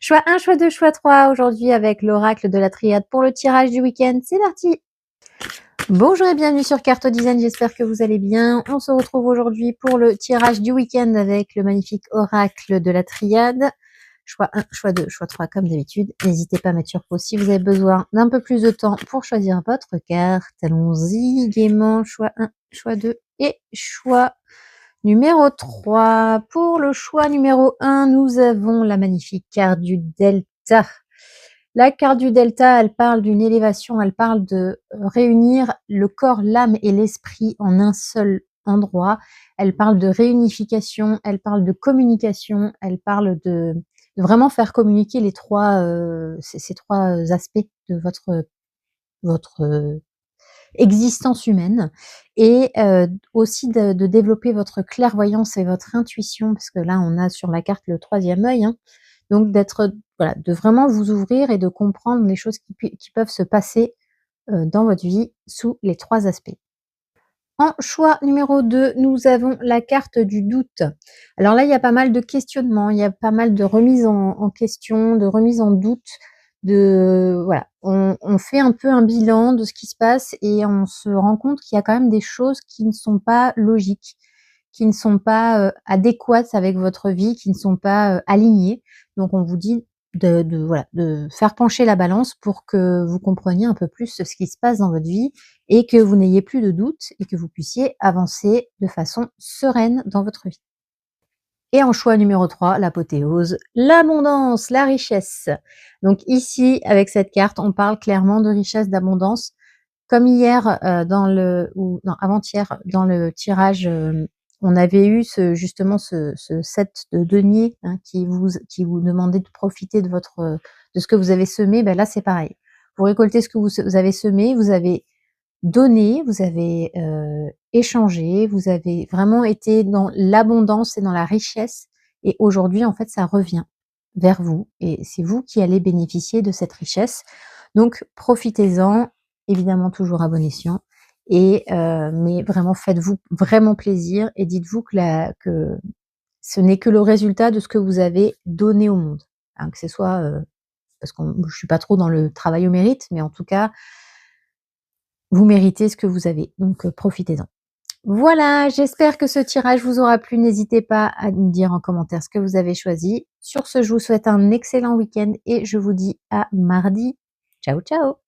Choix 1, choix 2, choix 3, aujourd'hui avec l'oracle de la triade pour le tirage du week-end. C'est parti! Bonjour et bienvenue sur Carto Design, j'espère que vous allez bien. On se retrouve aujourd'hui pour le tirage du week-end avec le magnifique oracle de la triade. Choix 1, choix 2, choix 3 comme d'habitude. N'hésitez pas à mettre sur pause si vous avez besoin d'un peu plus de temps pour choisir votre carte. Allons-y gaiement. Choix 1, choix 2 et choix numéro 3. Pour le choix numéro 1, nous avons la magnifique carte du Delta. La carte du Delta, elle parle d'une élévation, elle parle de réunir le corps, l'âme et l'esprit en un seul endroit. Elle parle de réunification, elle parle de communication, elle parle de vraiment faire communiquer les trois, ces trois aspects de votre existence humaine et aussi de développer votre clairvoyance et votre intuition, parce que là, on a sur la carte le troisième œil, hein. Donc d'être, voilà, de vraiment vous ouvrir et de comprendre les choses qui peuvent se passer dans votre vie sous les trois aspects. En choix numéro 2, nous avons la carte du doute. Alors là, il y a pas mal de questionnements, il y a pas mal de remises en question, de remises en doute, voilà, on fait un peu un bilan de ce qui se passe et on se rend compte qu'il y a quand même des choses qui ne sont pas logiques, qui ne sont pas adéquates avec votre vie, qui ne sont pas alignées. Donc on vous dit voilà, de faire pencher la balance pour que vous compreniez un peu plus ce qui se passe dans votre vie et que vous n'ayez plus de doute et que vous puissiez avancer de façon sereine dans votre vie. Et en choix numéro 3, l'apothéose, l'abondance, la richesse. Donc ici, avec cette carte, on parle clairement de richesse, d'abondance. Comme hier, ou non, avant-hier, dans le tirage, on avait eu justement ce set de deniers, hein, qui vous demandait de profiter de ce que vous avez semé. Ben là, c'est pareil. Vous récoltez ce que vous avez semé, vous avez donné, vous avez échangé, vous avez vraiment été dans l'abondance et dans la richesse. Et aujourd'hui, en fait, ça revient vers vous et c'est vous qui allez bénéficier de cette richesse. Donc, profitez-en, évidemment toujours à bon escient. Mais vraiment, faites-vous vraiment plaisir et dites-vous que ce n'est que le résultat de ce que vous avez donné au monde. Hein, que ce soit, parce que je suis pas trop dans le travail au mérite, mais en tout cas, vous méritez ce que vous avez, donc profitez-en. Voilà, j'espère que ce tirage vous aura plu. N'hésitez pas à me dire en commentaire ce que vous avez choisi. Sur ce, je vous souhaite un excellent week-end et je vous dis à mardi. Ciao, ciao!